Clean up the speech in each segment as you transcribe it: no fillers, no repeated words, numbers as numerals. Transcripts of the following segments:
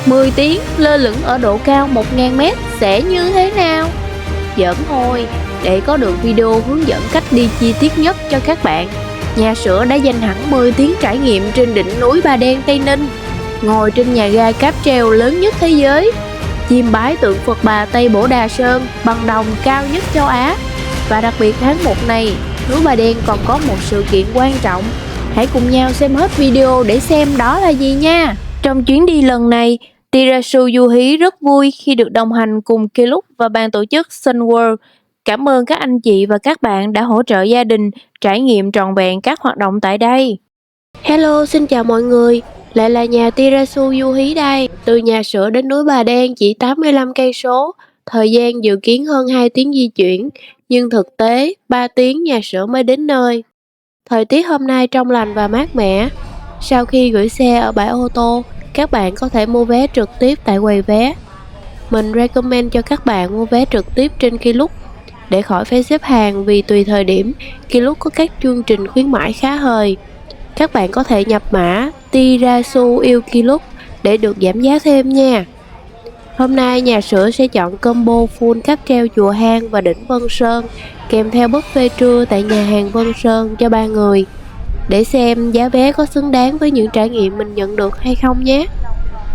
10 tiếng lơ lửng ở độ cao 1000 m sẽ như thế nào? Giỡn thôi, để có được video hướng dẫn cách đi chi tiết nhất cho các bạn, nhà sữa đã dành hẳn 10 tiếng trải nghiệm trên đỉnh núi Bà Đen, Tây Ninh, ngồi trên nhà ga cáp treo lớn nhất thế giới, chiêm bái tượng Phật Bà Tây Bổ Đà Sơn bằng đồng cao nhất châu Á. Và đặc biệt tháng 1 này, núi Bà Đen còn có một sự kiện quan trọng. Hãy cùng nhau xem hết video để xem đó là gì nha. Trong chuyến đi lần này, Tirasu Du Hí rất vui khi được đồng hành cùng Klook và ban tổ chức Sun World. Cảm ơn các anh chị và các bạn đã hỗ trợ gia đình trải nghiệm trọn vẹn các hoạt động tại đây. Hello, xin chào mọi người. Lại là nhà Tirasu Du Hí đây. Từ nhà sữa đến núi Bà Đen chỉ 85 cây số, thời gian dự kiến hơn 2 tiếng di chuyển, nhưng thực tế 3 tiếng nhà sữa mới đến nơi. Thời tiết hôm nay trong lành và mát mẻ. Sau khi gửi xe ở bãi ô tô, các bạn có thể mua vé trực tiếp tại quầy vé. Mình recommend cho các bạn mua vé trực tiếp trên Klook để khỏi phải xếp hàng, vì tùy thời điểm Klook có các chương trình khuyến mãi khá hời. Các bạn có thể nhập mã Tirasu yêu Klook để được giảm giá thêm nha. Hôm nay nhà sữa sẽ chọn combo full cáp treo Chùa Hang và đỉnh Vân Sơn, kèm theo buffet trưa tại nhà hàng Vân Sơn cho 3 người. Để xem giá vé có xứng đáng với những trải nghiệm mình nhận được hay không nhé.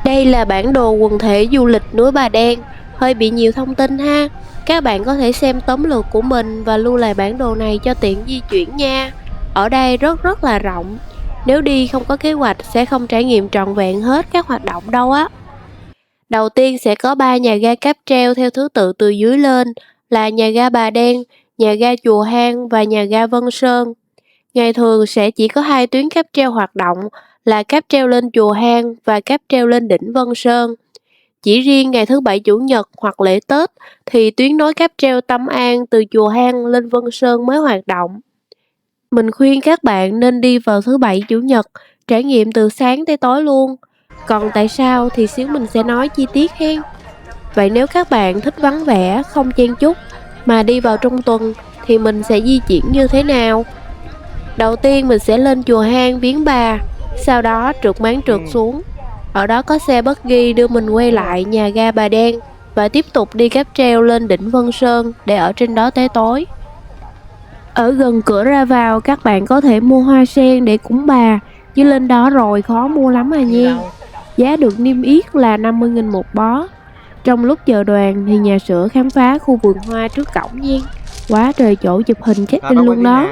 Đây là bản đồ quần thể du lịch núi Bà Đen, hơi bị nhiều thông tin ha. Các bạn có thể xem tóm lược của mình và lưu lại bản đồ này cho tiện di chuyển nha. Ở đây rất là rộng. Nếu đi không có kế hoạch sẽ không trải nghiệm trọn vẹn hết các hoạt động đâu á. Đầu tiên sẽ có 3 nhà ga cáp treo theo thứ tự từ dưới lên là nhà ga Bà Đen, nhà ga Chùa Hang và nhà ga Vân Sơn. Ngày thường sẽ chỉ có 2 tuyến cáp treo hoạt động là cáp treo lên Chùa Hang và cáp treo lên đỉnh Vân Sơn. Chỉ riêng ngày thứ Bảy Chủ nhật hoặc lễ Tết thì tuyến nối cáp treo Tâm An từ Chùa Hang lên Vân Sơn mới hoạt động. Mình khuyên các bạn nên đi vào thứ Bảy Chủ nhật, trải nghiệm từ sáng tới tối luôn. Còn tại sao thì xíu mình sẽ nói chi tiết hen. Vậy nếu các bạn thích vắng vẻ, không chen chúc mà đi vào trong tuần thì mình sẽ di chuyển như thế nào? Đầu tiên mình sẽ lên Chùa Hang viếng bà, sau đó trượt máng trượt xuống. Ở đó có xe buggy đưa mình quay lại nhà ga Bà Đen và tiếp tục đi cáp treo lên đỉnh Vân Sơn để ở trên đó tới tối. Ở gần cửa ra vào các bạn có thể mua hoa sen để cúng bà, chứ lên đó rồi khó mua lắm à nha. Giá được niêm yết là 50.000 một bó. Trong lúc chờ đoàn thì nhà sữa khám phá khu vườn hoa trước cổng nha. Quá trời chỗ chụp hình check-in luôn đó.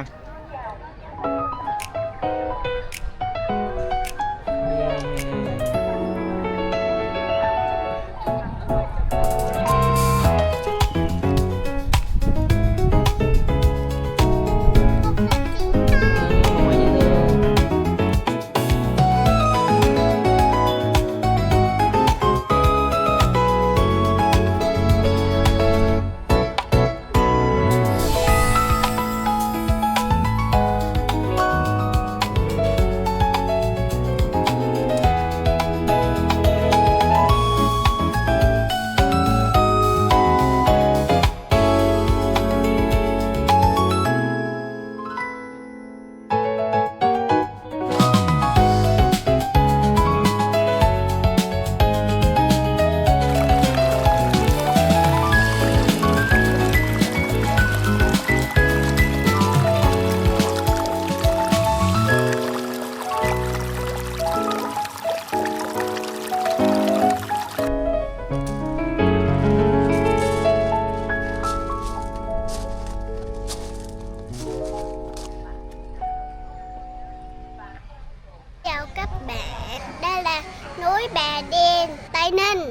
Chào các bạn, đây là núi Bà Đen, Tây Ninh.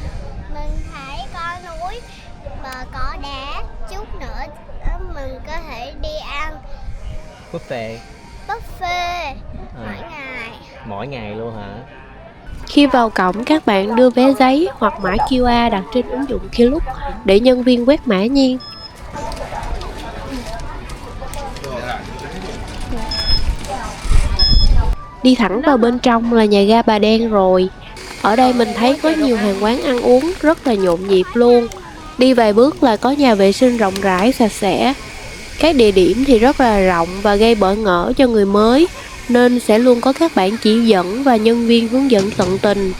Mình thấy có núi và có đá, chút nữa mình có thể đi ăn buffet mỗi ngày luôn hả? Khi vào cổng các bạn đưa vé giấy hoặc mã QR đặt trên ứng dụng Klook để nhân viên quét mã nha. Đi thẳng vào bên trong là nhà ga Bà Đen rồi. Ở đây mình thấy có nhiều hàng quán ăn uống rất là nhộn nhịp luôn. Đi vài bước là có nhà vệ sinh rộng rãi sạch sẽ. Các địa điểm thì rất là rộng và gây bỡ ngỡ cho người mới, nên sẽ luôn có các bạn chỉ dẫn và nhân viên hướng dẫn tận tình.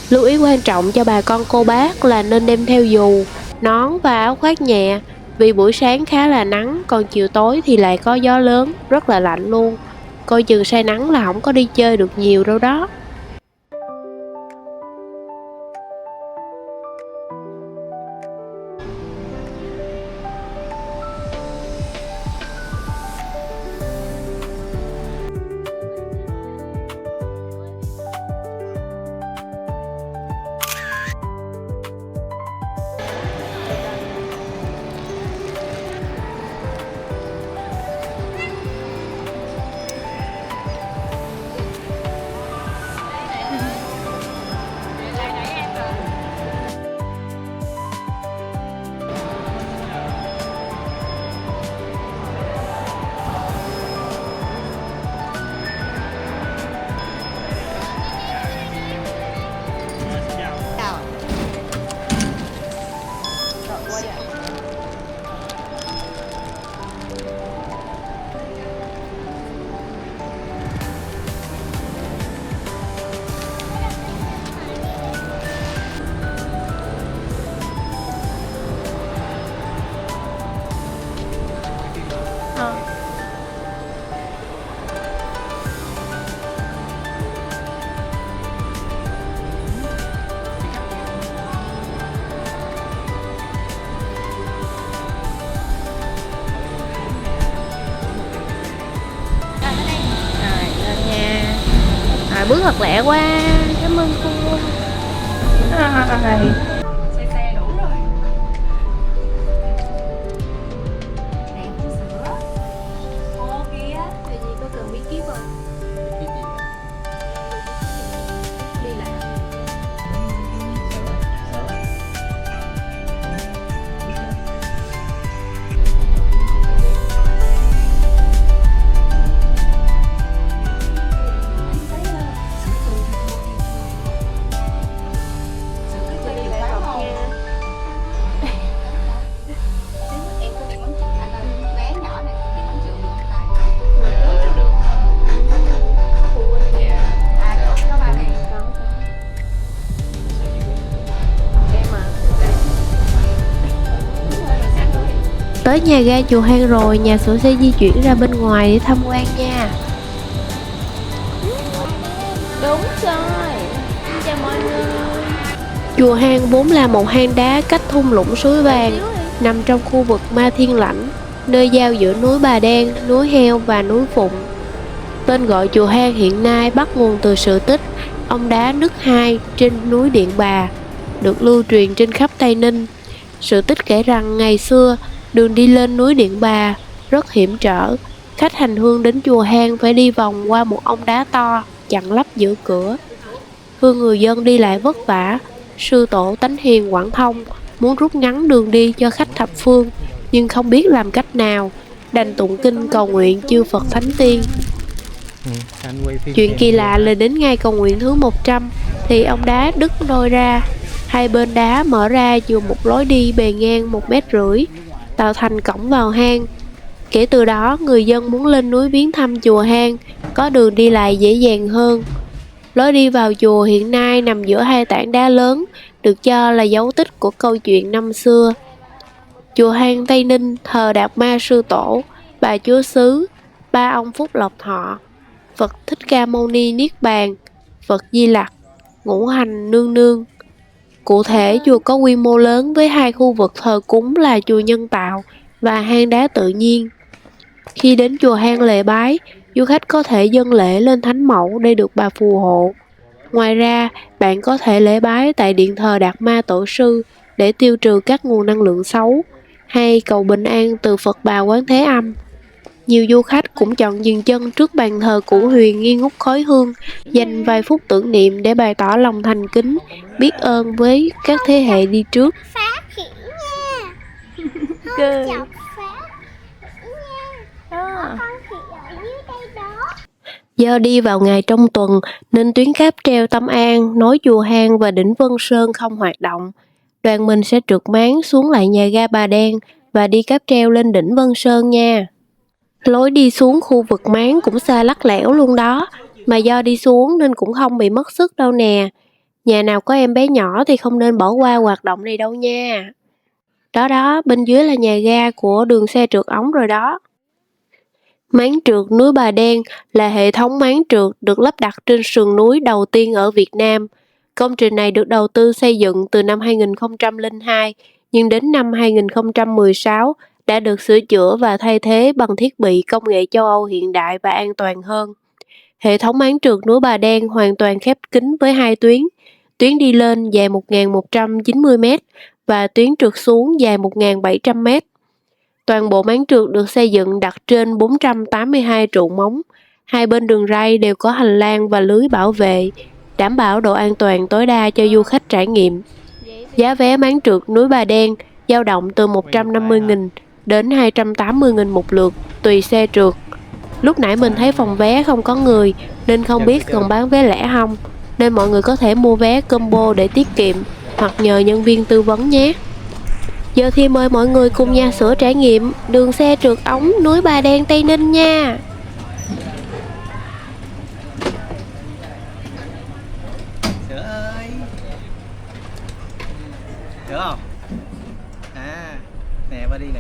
Lưu ý quan trọng cho bà con cô bác là nên đem theo dù, nón và áo khoác nhẹ, vì buổi sáng khá là nắng, còn chiều tối thì lại có gió lớn, rất là lạnh luôn. Coi chừng say nắng là không có đi chơi được nhiều đâu đó. Bước thật lẹ quá, cảm ơn cô. Xe đủ rồi. Này uống sữa. Cô kia. Vậy gì có cần bí kíp không? Cái gì? Đi lại. Tới nhà ga Chùa Hang rồi, nhà Sữa sẽ di chuyển ra bên ngoài để tham quan nha. Đúng rồi, chào mọi người. Chùa Hang vốn là một hang đá cách thung lũng suối vàng, nằm trong khu vực Ma Thiên Lãnh, nơi giao giữa núi Bà Đen, núi Heo và núi Phụng. Tên gọi chùa Hang hiện nay bắt nguồn từ sự tích ông đá nứt hai trên núi Điện Bà, được lưu truyền trên khắp Tây Ninh. Sự tích kể rằng ngày xưa, đường đi lên núi Điện Bà rất hiểm trở. Khách hành hương đến chùa Hang phải đi vòng qua một ông đá to chặn lấp giữa cửa. Hương người dân đi lại vất vả, sư tổ Tánh Hiền Quảng Thông muốn rút ngắn đường đi cho khách thập phương, nhưng không biết làm cách nào, đành tụng kinh cầu nguyện chư Phật Thánh Tiên. Anh quay phim Chuyện kỳ lạ là đến ngày cầu nguyện thứ 100 thì ông đá đứt đôi ra. Hai bên đá mở ra dùng một lối đi bề ngang 1,5 mét, tạo thành cổng vào hang. Kể từ đó, người dân muốn lên núi viếng thăm chùa Hang có đường đi lại dễ dàng hơn. Lối đi vào chùa hiện nay nằm giữa hai tảng đá lớn, được cho là dấu tích của câu chuyện năm xưa. Chùa Hang Tây Ninh thờ Đạt Ma Sư Tổ, Bà Chúa Xứ, ba ông Phúc Lộc Thọ, Phật Thích Ca Mâu Ni Niết Bàn, Phật Di Lặc, Ngũ Hành Nương Nương. Cụ thể, chùa có quy mô lớn với hai khu vực thờ cúng là chùa nhân tạo và hang đá tự nhiên. Khi đến chùa Hang lễ bái, du khách có thể dâng lễ lên Thánh Mẫu để được bà phù hộ. Ngoài ra, bạn có thể lễ bái tại điện thờ Đạt Ma Tổ Sư để tiêu trừ các nguồn năng lượng xấu, hay cầu bình an từ Phật Bà Quán Thế Âm. Nhiều du khách cũng chọn dừng chân trước bàn thờ Cụ Huyền nghi ngút khói hương, dành vài phút tưởng niệm để bày tỏ lòng thành kính, biết ơn với các thế hệ đi trước. Phát hiện nha. Cơ. Chọc phát nha. Con thì ở dưới đây đó. Do đi vào ngày trong tuần nên tuyến cáp treo Tâm An, nối chùa Hang và đỉnh Vân Sơn không hoạt động. Đoàn mình sẽ trượt máng xuống lại nhà ga Bà Đen và đi cáp treo lên đỉnh Vân Sơn nha. Lối đi xuống khu vực máng cũng xa lắc lẻo luôn đó, mà do đi xuống nên cũng không bị mất sức đâu nè. Nhà nào có em bé nhỏ thì không nên bỏ qua hoạt động này đâu nha. Đó đó, bên dưới là nhà ga của đường xe trượt ống rồi đó. Máng trượt núi Bà Đen là hệ thống máng trượt được lắp đặt trên sườn núi đầu tiên ở Việt Nam. Công trình này được đầu tư xây dựng từ năm 2002, nhưng đến năm 2016 đã được sửa chữa và thay thế bằng thiết bị công nghệ châu Âu hiện đại và an toàn hơn. Hệ thống máng trượt núi Bà Đen hoàn toàn khép kín với 2 tuyến. Tuyến đi lên dài 1.190 m và tuyến trượt xuống dài 1.700 m. Toàn bộ máng trượt được xây dựng đặt trên 482 trụ móng. Hai bên đường ray đều có hành lang và lưới bảo vệ, đảm bảo độ an toàn tối đa cho du khách trải nghiệm. Giá vé máng trượt núi Bà Đen dao động từ 150.000 đến 280.000 một lượt, tùy xe trượt. Lúc nãy mình thấy phòng vé không có người nên không biết còn bán vé lẻ không, nên mọi người có thể mua vé combo để tiết kiệm hoặc nhờ nhân viên tư vấn nhé. Giờ thì mời mọi người cùng Nha Sữa trải nghiệm đường xe trượt ống núi Bà Đen Tây Ninh nha. Sữa ơi. Sữa không? À, nè qua đi nè.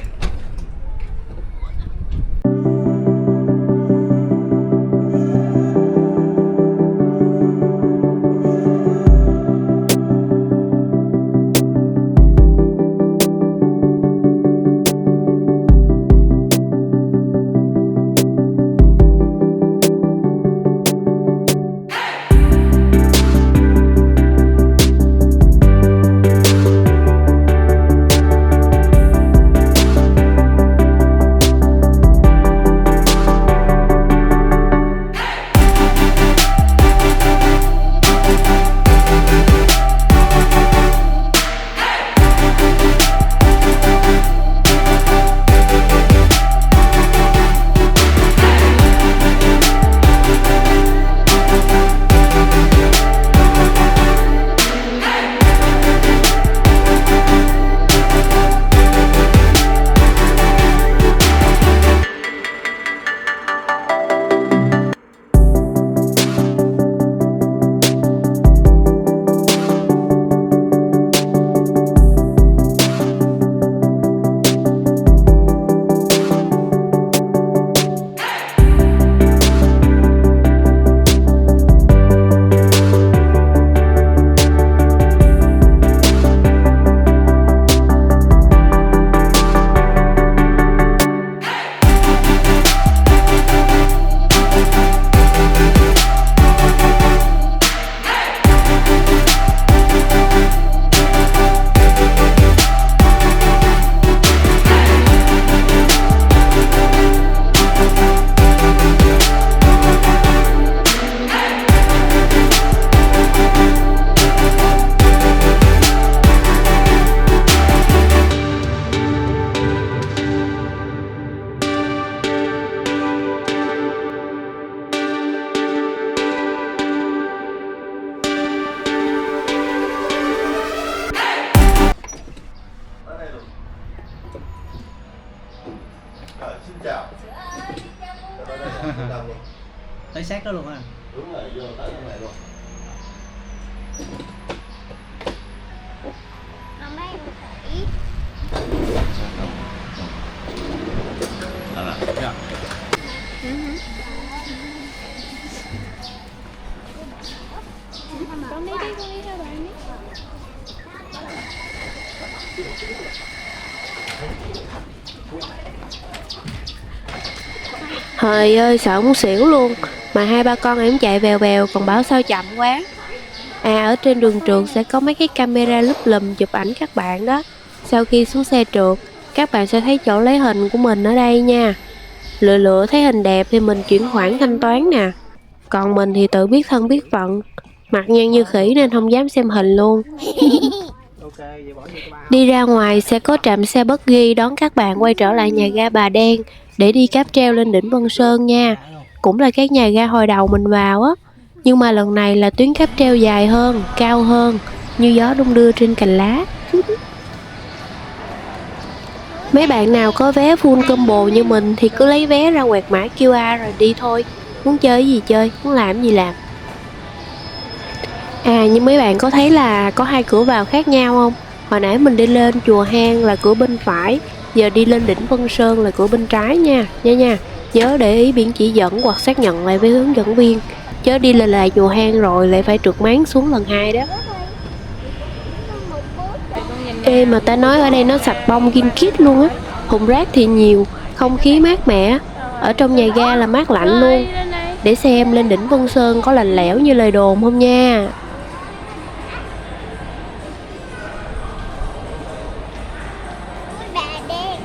Xin chào. Tới sát đó luôn à? Đúng rồi, vô tới trong này luôn. Con mấy con khỉ. Dạ. Con đi theo bạn đi. Trời ơi, sợ muốn xỉu luôn. Mà hai ba con em chạy vèo vèo còn bảo sao chậm quá. À, ở trên đường trượt sẽ có mấy cái camera lúp lùm chụp ảnh các bạn đó. Sau khi xuống xe trượt, các bạn sẽ thấy chỗ lấy hình của mình ở đây nha. Lựa thấy hình đẹp thì mình chuyển khoản thanh toán nè. Còn mình thì tự biết thân biết phận, mặt nhăn như khỉ nên không dám xem hình luôn. Đi ra ngoài sẽ có trạm xe buggy đón các bạn quay trở lại nhà ga Bà Đen để đi cáp treo lên đỉnh Vân Sơn nha. Cũng là các nhà ga hồi đầu mình vào á, nhưng mà lần này là tuyến cáp treo dài hơn, cao hơn, như gió đung đưa trên cành lá. Mấy bạn nào có vé full combo như mình thì cứ lấy vé ra quẹt mã QR rồi đi thôi. Muốn chơi gì chơi, muốn làm gì làm. À, nhưng mấy bạn có thấy là có hai cửa vào khác nhau không? Hồi nãy mình đi lên chùa Hang là cửa bên phải, giờ đi lên đỉnh Vân Sơn là cửa bên trái nha. Nhớ để ý biển chỉ dẫn hoặc xác nhận lại với hướng dẫn viên. Chớ đi lên lại chùa Hang rồi lại phải trượt máng xuống lần 2 đó. Ê, mà ta nói ở đây nó sạch bông kim kít luôn á. Thùng rác thì nhiều, không khí mát mẻ. Ở trong nhà ga là mát lạnh luôn. Để xem lên đỉnh Vân Sơn có lạnh lẽo như lời đồn không nha. Núi Bà Đen,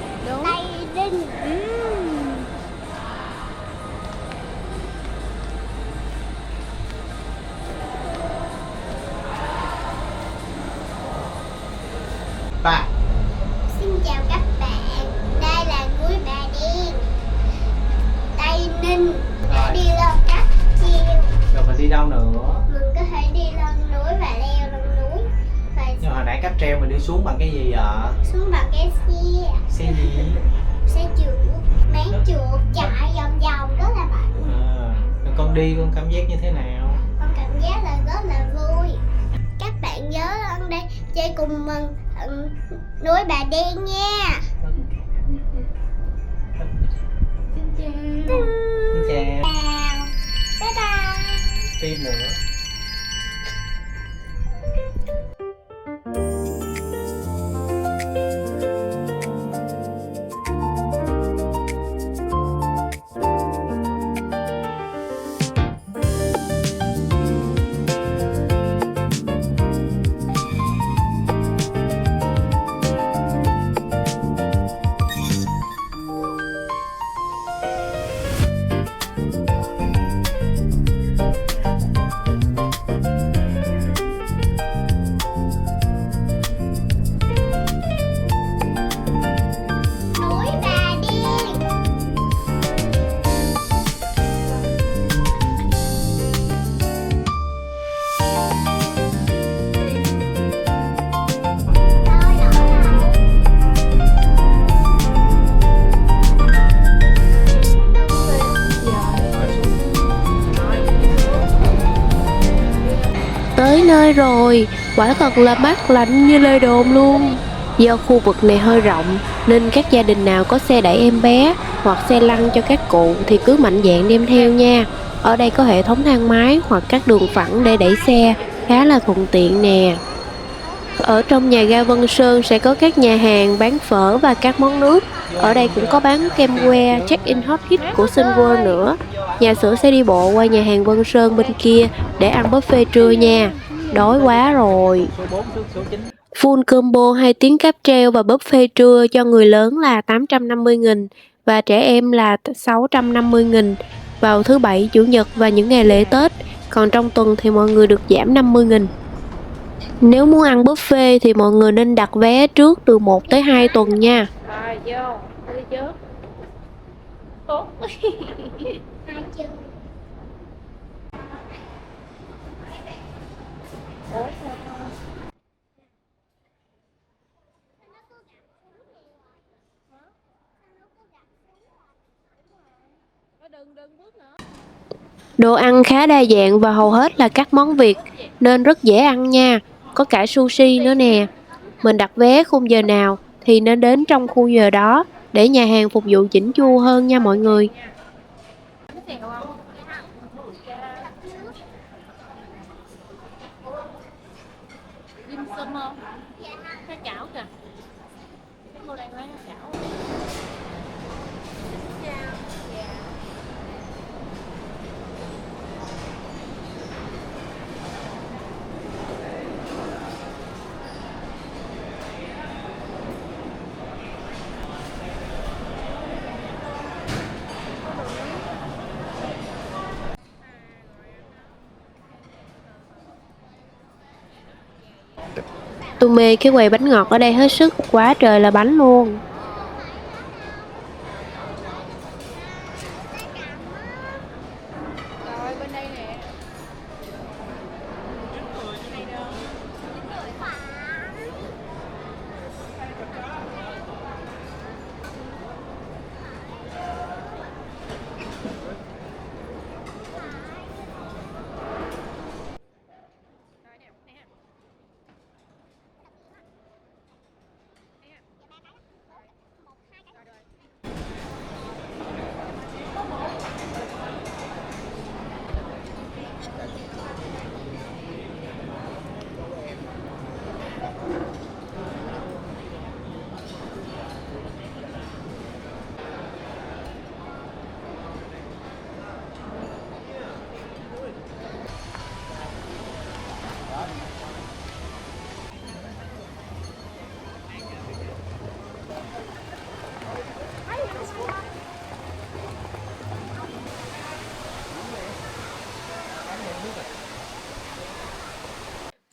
Tây Ninh. Ba. Xin chào các bạn, đây là núi Bà Đen, Tây Ninh. Rồi. Đi lên cáp treo, Rồi mình đi đâu nữa? mình có thể đi lên núi và leo lên núi và Nhưng hồi nãy cáp treo mình đi xuống bằng cái gì ạ? xuống bằng cái xe, Xe gì? xe trượt, bán trượt chạy vòng vòng rất là mạnh. Rồi con đi con cảm giác như thế nào? Con cảm giác là rất là vui. Các bạn nhớ lên đây chơi cùng mình núi Bà Đen nha. Xin chào. Chào. Bye bye. Tim nữa. Núi Bà Đen. Tới nơi rồi, quả thật là mát lạnh như lời đồn luôn. Do khu vực này hơi rộng nên các gia đình nào có xe đẩy em bé hoặc xe lăn cho các cụ thì cứ mạnh dạn đem theo nha. Ở đây có hệ thống thang máy hoặc các đường phẳng để đẩy xe, khá là thuận tiện nè. Ở trong nhà ga Vân Sơn sẽ có các nhà hàng bán phở và các món nước. Ở đây cũng có bán kem que, check-in hot hit của Sun World nữa. Nhà Sữa sẽ đi bộ qua nhà hàng Vân Sơn bên kia để ăn buffet trưa nha. Đói quá rồi. Số 4, số 9. Full combo 2 tiếng cáp treo và buffet trưa cho người lớn là 850.000 và trẻ em là 650.000 vào thứ Bảy, Chủ nhật và những ngày lễ Tết. Còn trong tuần thì mọi người được giảm 50.000. Nếu muốn ăn buffet thì mọi người nên đặt vé trước từ 1 tới 2 tuần nha. Rồi vô, đi trước. Tốt. Đồ ăn khá đa dạng và hầu hết là các món Việt nên rất dễ ăn nha. Có cả sushi nữa nè. Mình đặt vé khung giờ nào thì nên đến trong khung giờ đó để nhà hàng phục vụ chỉnh chu hơn nha mọi người. Tôi mê cái quầy bánh ngọt ở đây hết sức, quá trời là bánh luôn.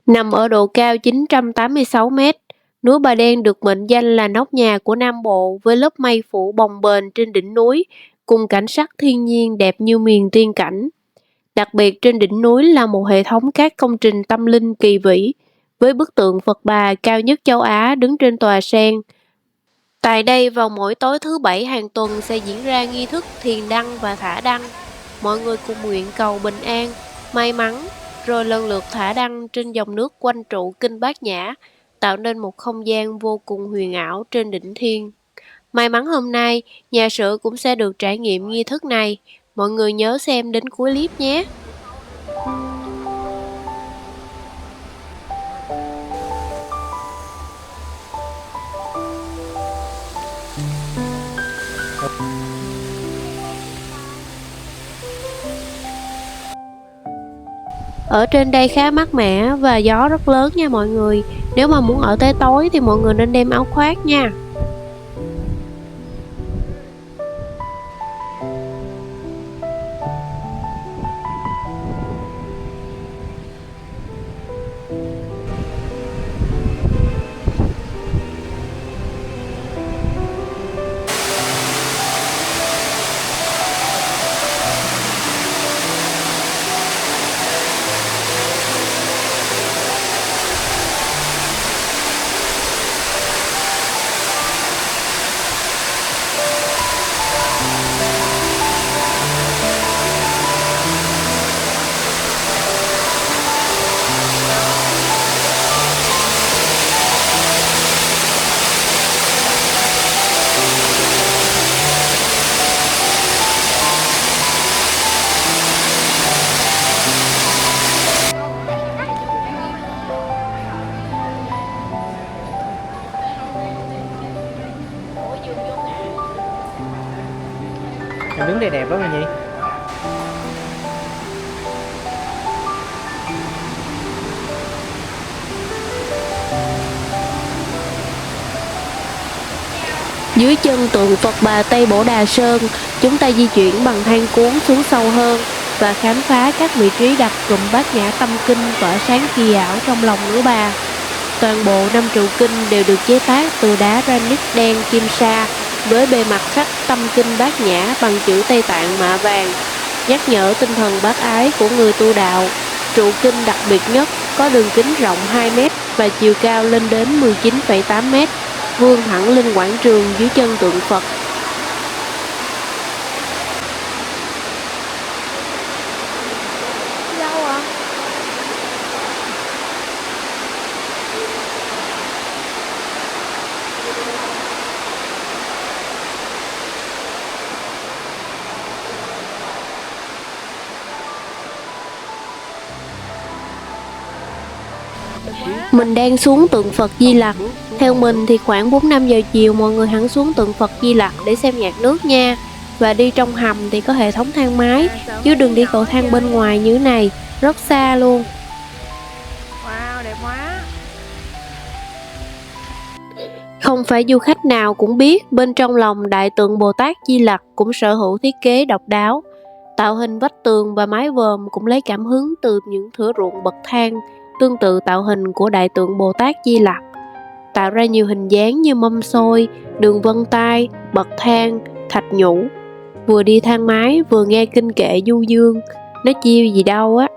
Nằm ở độ cao 986 mét, núi Bà Đen được mệnh danh là nóc nhà của Nam Bộ với lớp mây phủ bồng bềnh trên đỉnh núi, cùng cảnh sắc thiên nhiên đẹp như miền tiên cảnh. Đặc biệt trên đỉnh núi là một hệ thống các công trình tâm linh kỳ vĩ, với bức tượng Phật Bà cao nhất châu Á đứng trên tòa sen. Tại đây vào mỗi tối thứ Bảy hàng tuần sẽ diễn ra nghi thức thiền đăng và thả đăng. Mọi người cùng nguyện cầu bình an, may mắn, rồi lần lượt thả đăng trên dòng nước quanh trụ Kinh Bát Nhã, tạo nên một không gian vô cùng huyền ảo trên đỉnh thiên. May mắn hôm nay, nhà sự cũng sẽ được trải nghiệm nghi thức này. Mọi người nhớ xem đến cuối clip nhé. Ở trên đây khá mát mẻ và gió rất lớn nha mọi người. Nếu mà muốn ở tới tối thì mọi người nên đem áo khoác nha. Em đứng đây đẹp lắm rồi nhỉ. Dưới chân tượng Phật Bà Tây Bổ Đà Sơn, chúng ta di chuyển bằng thang cuốn xuống sâu hơn và khám phá các vị trí đặt cụm Bát Nhã Tâm Kinh tỏa sáng kỳ ảo trong lòng núi Bà. Toàn bộ 5 trụ kinh đều được chế tác từ đá granite đen kim sa với bề mặt khắc Tâm Kinh Bát Nhã bằng chữ Tây Tạng mạ vàng, nhắc nhở tinh thần bác ái của người tu đạo. Trụ kinh đặc biệt nhất có đường kính rộng 2 m và chiều cao lên đến 19,8 m, vươn thẳng lên quảng trường dưới chân tượng Phật. Đâu ạ? Mình đang xuống tượng Phật Di Lặc. Theo mình thì khoảng 4-5 giờ chiều mọi người hẳn xuống tượng Phật Di Lặc để xem nhạc nước nha. Và đi trong hầm thì có hệ thống thang máy, chứ đừng đi cầu thang bên ngoài như thế này, rất xa luôn. Wow, đẹp quá. Không phải du khách nào cũng biết bên trong lòng Đại tượng Bồ Tát Di Lặc cũng sở hữu thiết kế độc đáo. Tạo hình vách tường và mái vòm cũng lấy cảm hứng từ những thửa ruộng bậc thang, tương tự tạo hình của Đại tượng Bồ Tát Di Lặc, tạo ra nhiều hình dáng như mâm xôi, đường vân tay, bậc thang, thạch nhũ. Vừa đi thang máy vừa nghe kinh kệ du dương, nó chiêu gì đâu á.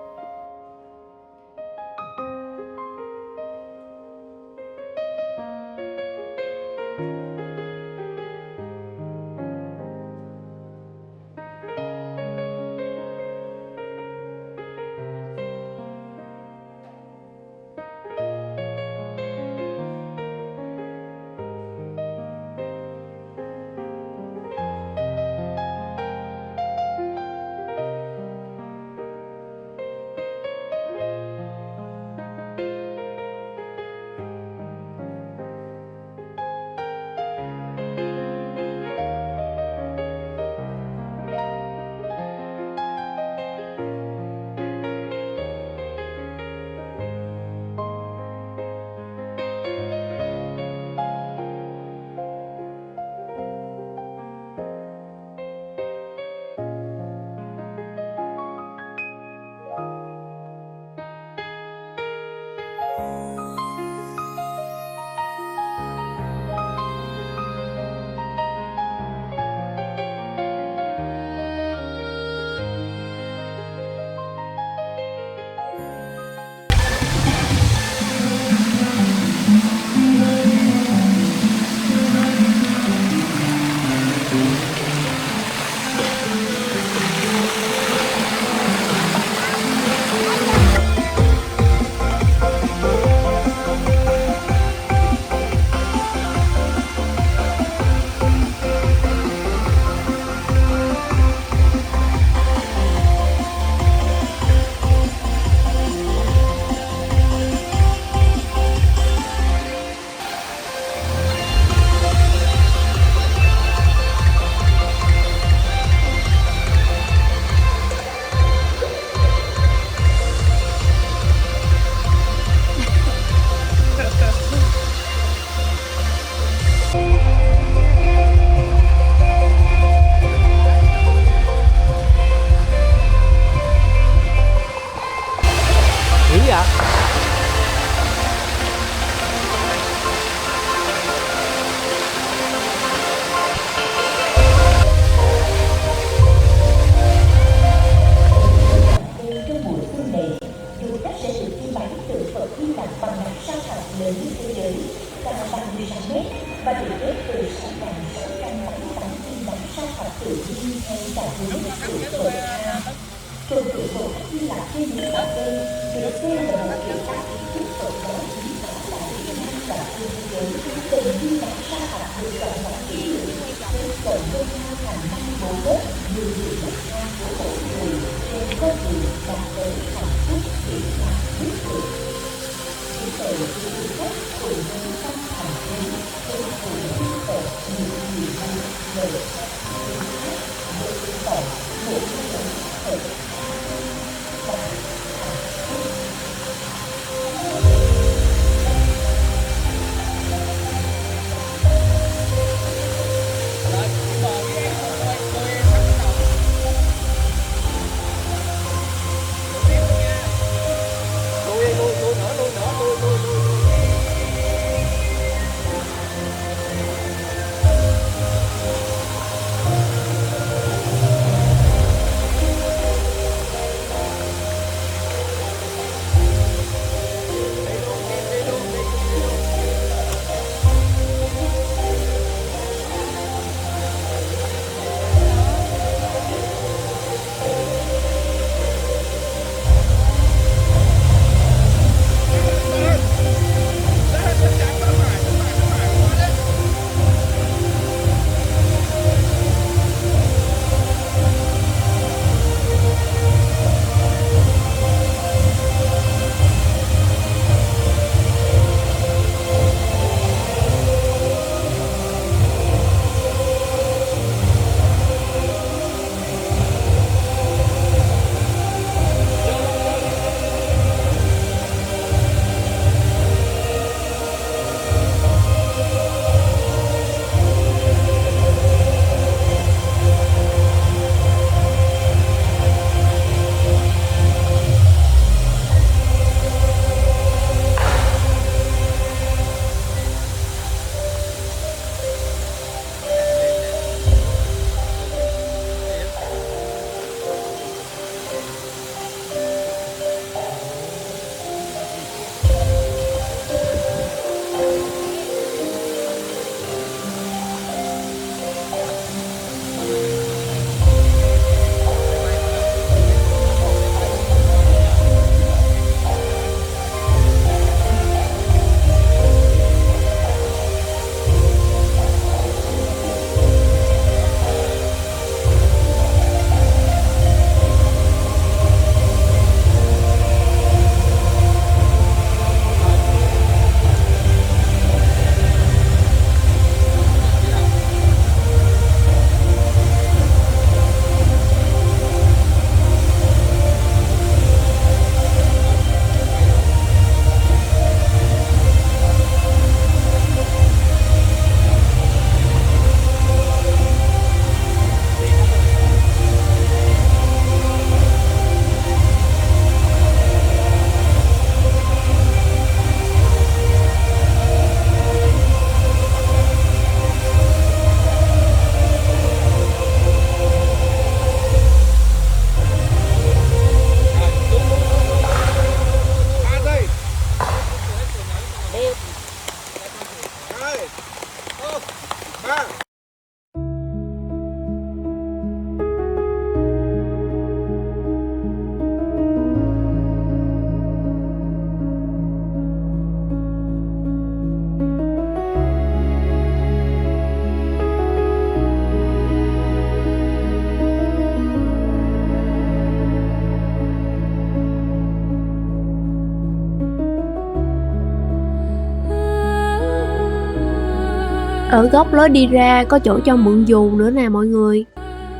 Ở góc lối đi ra có chỗ cho mượn dù nữa nè mọi người.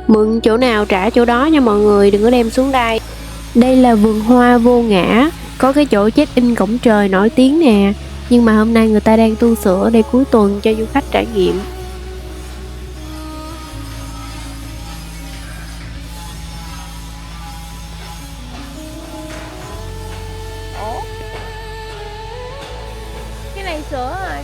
Mượn chỗ nào trả chỗ đó nha mọi người, đừng có đem xuống đây. Đây là vườn hoa Vô Ngã, có cái chỗ check-in cổng trời nổi tiếng nè. Nhưng mà hôm nay người ta đang tu sửa để cuối tuần cho du khách trải nghiệm. Ủa? Cái này sửa rồi.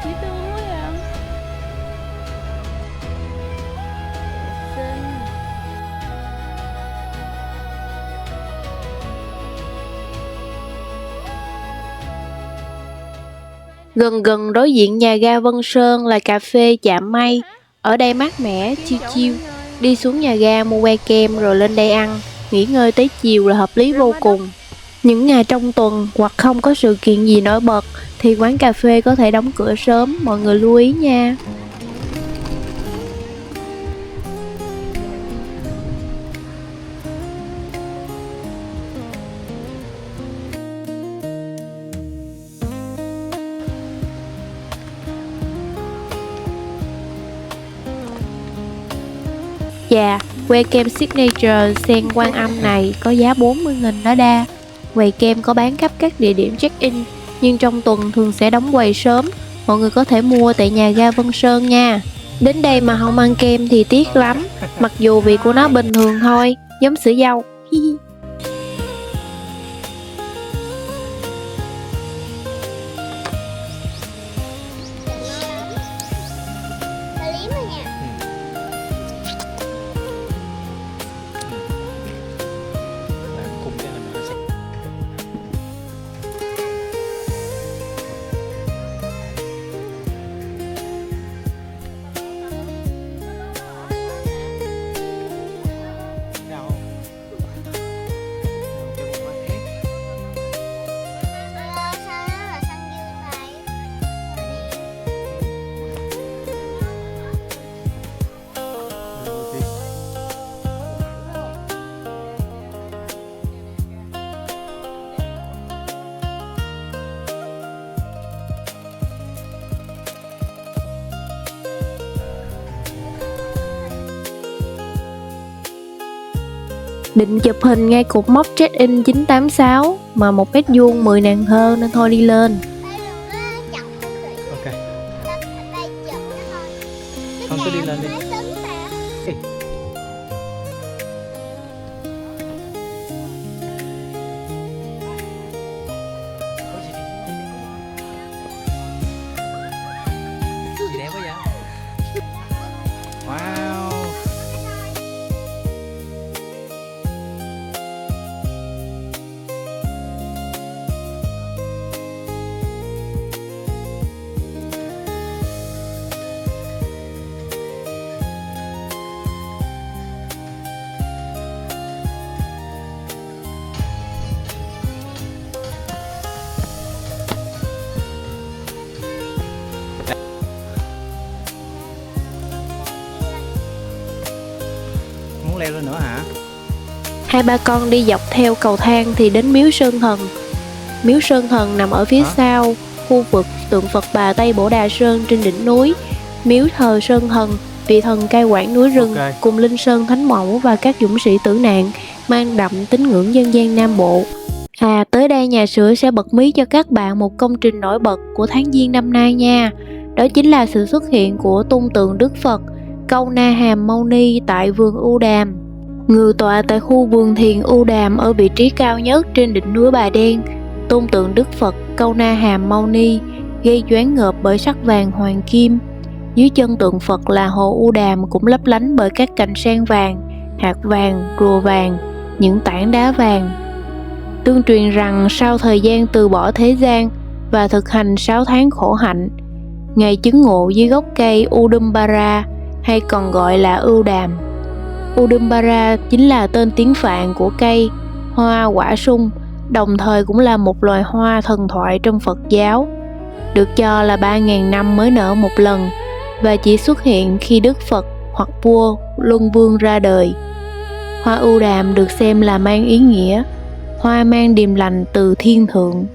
Chị Tương quá à. Xinh. Gần gần đối diện nhà ga Vân Sơn là cà phê Chạm Mây. Ở đây mát mẻ, chill chill. Đi xuống nhà ga mua que kem rồi lên đây ăn. Nghỉ ngơi tới chiều là hợp lý vô cùng. Những ngày trong tuần hoặc không có sự kiện gì nổi bật thì quán cà phê có thể đóng cửa sớm, mọi người lưu ý nha. Dạ, que kem Signature sen Quan Âm này có giá 40.000 đó đa. Quầy kem có bán khắp các địa điểm check-in, nhưng trong tuần thường sẽ đóng quầy sớm. Mọi người có thể mua tại nhà ga Vân Sơn nha. Đến đây mà không ăn kem thì tiếc lắm. Mặc dù vị của nó bình thường thôi, giống sữa dâu. Bà liếm rồi nha. Khung cái này nó sẽ sao không? Cái bụng nó ép. Sao nó là xanh dương vậy? Định chụp hình ngay cột mốc check-in 986 mà 1 mét vuông 10 nàng thơ nên thôi đi lên. Đây đừng có chọc không khỉ. Ok, Đây chụp nó thôi. Cái không cứ đi nhà lên đi. máy tính mà. Ê. Gì đẹp quá vậy? Wow. Muốn leo lên nữa hả? Hai ba con đi dọc theo cầu thang thì đến miếu Sơn Thần. Miếu Sơn Thần nằm ở phía Hả? sau khu vực tượng Phật Bà Tây Bổ Đà Sơn trên đỉnh núi. Miếu thờ Sơn Thần, vị thần cai quản núi rừng, Ok. cùng Linh Sơn Thánh Mẫu và các dũng sĩ tử nạn, mang đậm tín ngưỡng dân gian Nam Bộ. À, tới đây nhà sữa sẽ bật mí cho các bạn một công trình nổi bật của tháng Giêng năm nay nha. Đó chính là sự xuất hiện của tôn tượng Đức Phật Câu Na Hàm Mâu Ni tại vườn U Đàm. Ngự tọa tại khu vườn thiền U Đàm ở vị trí cao nhất trên đỉnh núi Bà Đen, tôn tượng Đức Phật Câu Na Hàm Mâu Ni gây choáng ngợp bởi sắc vàng hoàng kim. Dưới chân tượng Phật là hồ U Đàm cũng lấp lánh bởi các cành sen vàng, hạt vàng, rùa vàng, những tảng đá vàng. Tương truyền rằng sau thời gian từ bỏ thế gian và thực hành 6 tháng khổ hạnh, Ngài chứng ngộ dưới gốc cây Udumbara hay còn gọi là ưu đàm. Udumbara chính là tên tiếng Phạn của cây hoa quả sung, đồng thời cũng là một loài hoa thần thoại trong Phật giáo. Được cho là 3.000 năm mới nở một lần và chỉ xuất hiện khi Đức Phật hoặc vua Luân Vương ra đời. Hoa ưu đàm được xem là mang ý nghĩa hoa mang điềm lành từ thiên thượng.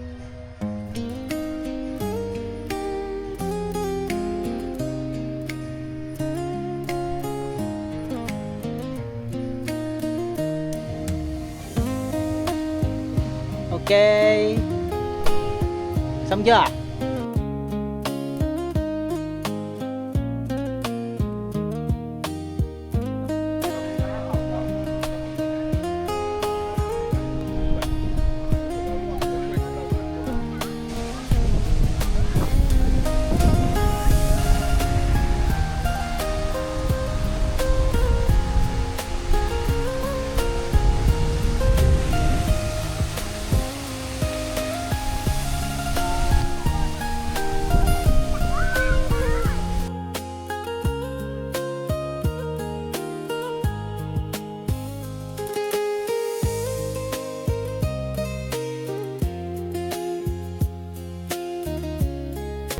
Ok. Xong chưa?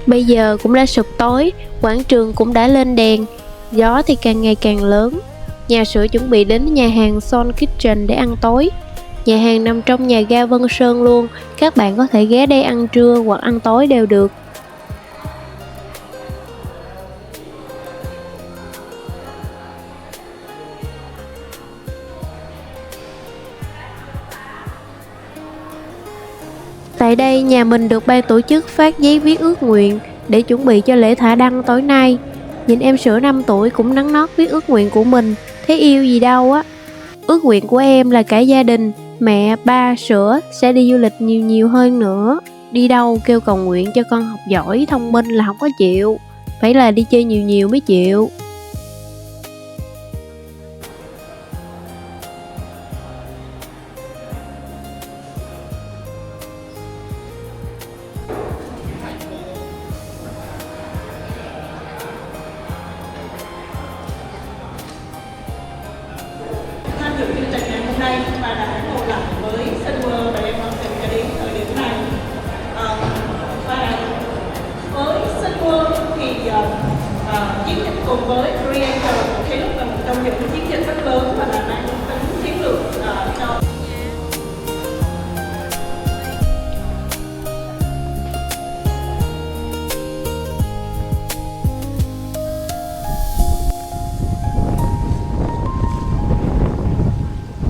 Bây giờ cũng đã sụp tối, quảng trường cũng đã lên đèn, gió thì càng ngày càng lớn. Nhà sữa chuẩn bị đến nhà hàng Son Kitchen để ăn tối. Nhà hàng nằm trong nhà ga Vân Sơn luôn, các bạn có thể ghé đây ăn trưa hoặc ăn tối đều được. Tại đây nhà mình được ban tổ chức phát giấy viết ước nguyện để chuẩn bị cho lễ thả đăng tối nay. Nhìn em sữa 5 tuổi cũng nắn nót viết ước nguyện của mình, thấy yêu gì đâu á. Ước nguyện của em là cả gia đình, mẹ, ba, sữa sẽ đi du lịch nhiều nhiều hơn nữa. Đi đâu kêu cầu nguyện cho con học giỏi, thông minh là không có chịu, phải là đi chơi nhiều nhiều mới chịu. Tham dự chương trình ngày hôm nay và đã ngồi lại với Sunworld và em mong tìm cho đến thời điểm này. Và với Sunworld thì chiến dịch cùng với Creator cái lúc là một trong những chiến dịch rất lớn và là mang tính chiến lược cho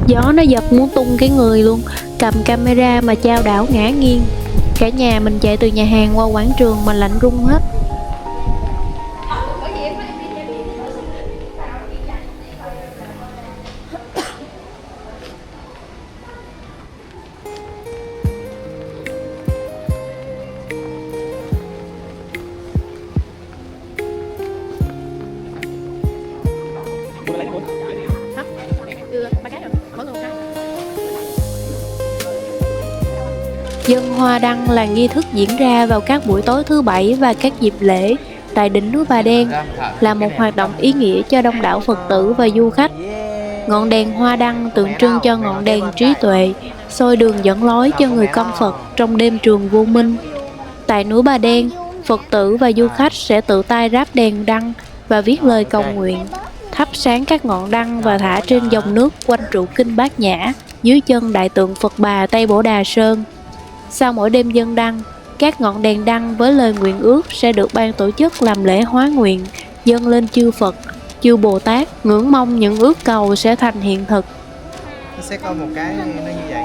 Gió nó giật muốn tung cái người luôn, cầm camera mà chao đảo ngã nghiêng. Cả nhà mình chạy từ nhà hàng qua quảng trường mà lạnh run hết. Dân hoa đăng là nghi thức diễn ra vào các buổi tối thứ Bảy và các dịp lễ tại đỉnh núi Bà Đen, là một hoạt động ý nghĩa cho đông đảo Phật tử và du khách. Ngọn đèn hoa đăng tượng trưng cho ngọn đèn trí tuệ, soi đường dẫn lối cho người con Phật trong đêm trường vô minh. Tại núi Bà Đen, Phật tử và du khách sẽ tự tay ráp đèn đăng và viết lời cầu nguyện, thắp sáng các ngọn đăng và thả trên dòng nước quanh trụ kinh Bát Nhã dưới chân đại tượng Phật Bà Tây Bổ Đà Sơn. Sau mỗi đêm dâng đăng, các ngọn đèn đăng với lời nguyện ước sẽ được ban tổ chức làm lễ hóa nguyện, dâng lên chư Phật, chư Bồ Tát, ngưỡng mong những ước cầu sẽ thành hiện thực. Nó sẽ có một cái nó như vậy.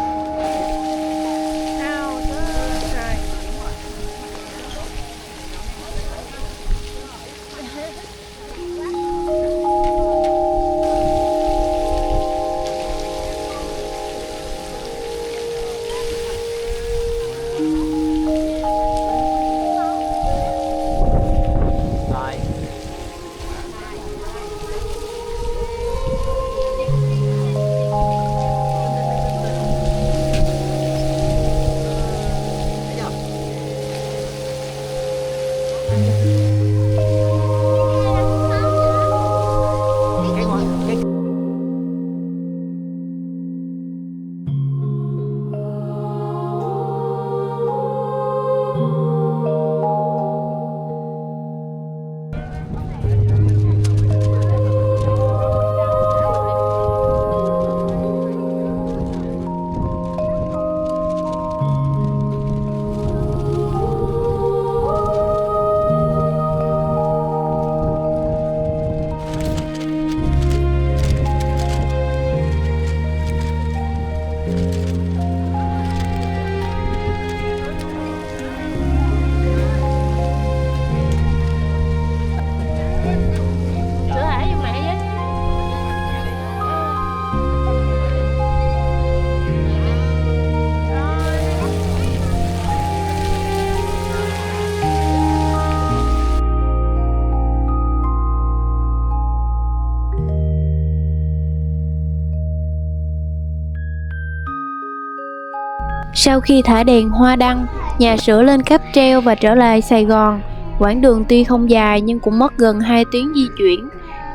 Sau khi thả đèn hoa đăng, nhà sữa lên cáp treo và trở lại Sài Gòn. Quãng đường tuy không dài nhưng cũng mất gần 2 tiếng di chuyển.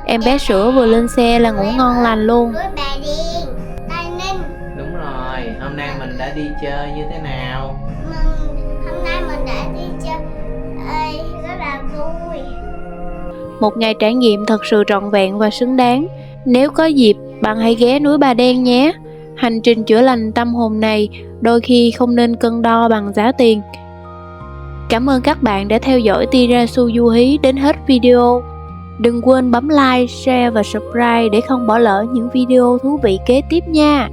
Em bé sữa vừa lên xe là ngủ ngon lành luôn. Núi Bà Đen, Tây Ninh. Đúng rồi, hôm nay mình đã đi chơi như thế nào? Hôm nay mình đã đi chơi một ngày trải nghiệm thật sự trọn vẹn và xứng đáng. Nếu có dịp, bạn hãy ghé núi Bà Đen nhé. Hành trình chữa lành tâm hồn này đôi khi không nên cân đo bằng giá tiền. Cảm ơn các bạn đã theo dõi Tirasu Du Hí đến hết video. Đừng quên bấm like, share và subscribe để không bỏ lỡ những video thú vị kế tiếp nha.